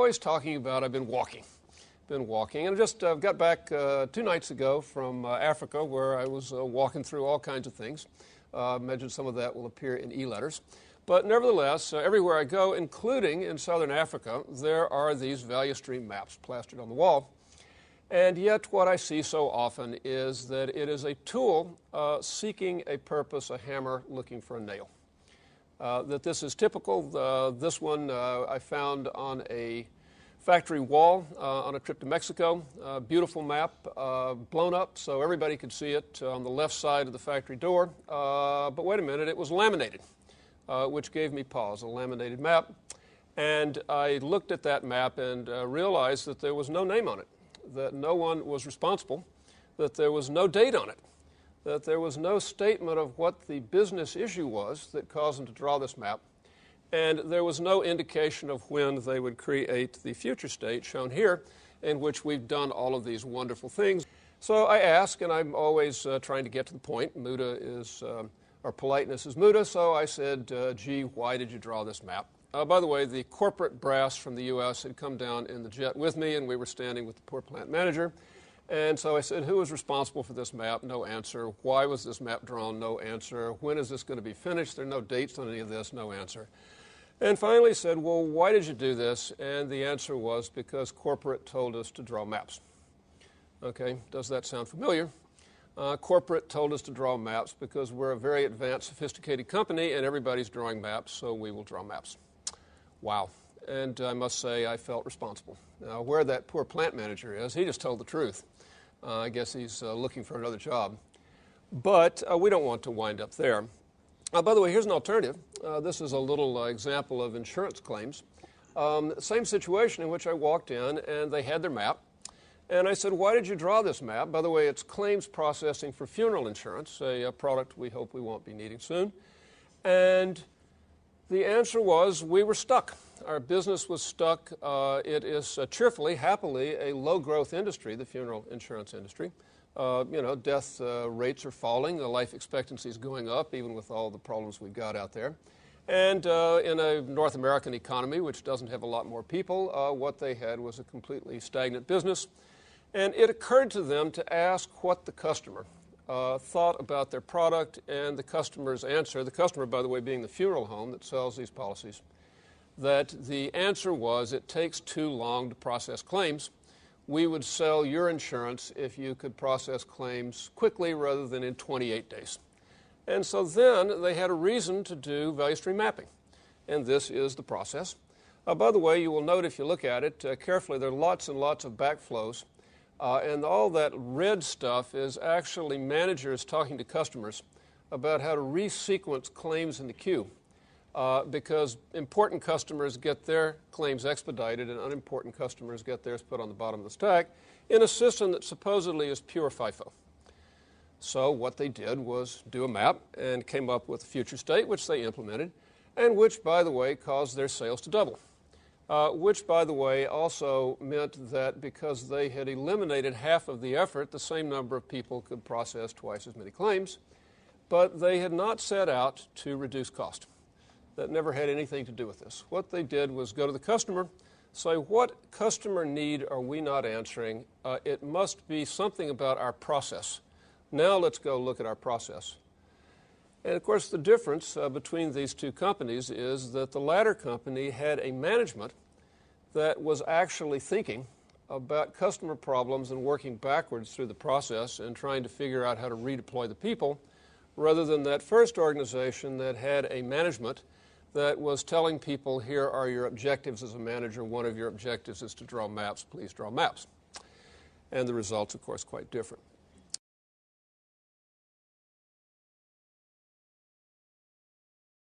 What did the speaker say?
always talking about I've been walking. And I just got back 2 nights ago from Africa, where I was walking through all kinds of things. Imagine some of that will appear in e-letters. But nevertheless, everywhere I go, including in southern Africa, there are these value stream maps plastered on the wall. And yet what I see so often is that it is a tool seeking a purpose, a hammer looking for a nail. That this is typical. This one I found on a factory wall on a trip to Mexico. Beautiful map, blown up so everybody could see it on the left side of the factory door. But wait a minute, it was laminated, which gave me pause, a laminated map. And I looked at that map and realized that there was no name on it, that no one was responsible, that there was no date on it, that there was no statement of what the business issue was that caused them to draw this map, and there was no indication of when they would create the future state shown here, in which we've done all of these wonderful things. So I ask, and I'm always trying to get to the point. Muda is, or politeness is Muda, so I said, gee, why did you draw this map? By the way, the corporate brass from the U.S. had come down in the jet with me, and we were standing with the poor plant manager. And so I said, who was responsible for this map? No answer. Why was this map drawn? No answer. When is this going to be finished? There are no dates on any of this. No answer. And finally said, well, why did you do this? And the answer was because corporate told us to draw maps. Okay, does that sound familiar? Corporate told us to draw maps because we're a very advanced, sophisticated company, and everybody's drawing maps, so we will draw maps. Wow. And I must say I felt responsible. Now, where that poor plant manager is, he just told the truth. I guess he's looking for another job. But we don't want to wind up there. By the way, here's an alternative. This is a little example of insurance claims. Same situation in which I walked in and they had their map. And I said, why did you draw this map? By the way, it's claims processing for funeral insurance, a product we hope we won't be needing soon. And the answer was we were stuck. Our business was stuck. It is cheerfully, happily, a low-growth industry, the funeral insurance industry. Death rates are falling. The life expectancy is going up, even with all the problems we've got out there. And in a North American economy, which doesn't have a lot more people, what they had was a completely stagnant business. And it occurred to them to ask what the customer thought about their product, and the customer's answer, the customer, by the way, being the funeral home that sells these policies, that the answer was it takes too long to process claims. We would sell your insurance if you could process claims quickly rather than in 28 days. And so then they had a reason to do value stream mapping. And this is the process. By the way, you will note if you look at it carefully, there are lots and lots of backflows. And all that red stuff is actually managers talking to customers about how to resequence claims in the queue. Because important customers get their claims expedited and unimportant customers get theirs put on the bottom of the stack in a system that supposedly is pure FIFO. So what they did was do a map and came up with a future state, which they implemented, and which, by the way, caused their sales to double. Which, by the way, also meant that because they had eliminated half of the effort, the same number of people could process twice as many claims, but they had not set out to reduce cost. That never had anything to do with this. What they did was go to the customer, say, what customer need are we not answering? It must be something about our process. Now let's go look at our process. And of course, the difference between these two companies is that the latter company had a management that was actually thinking about customer problems and working backwards through the process and trying to figure out how to redeploy the people, rather than that first organization that had a management that was telling people, here are your objectives as a manager. One of your objectives is to draw maps. Please draw maps. And the results, of course, quite different.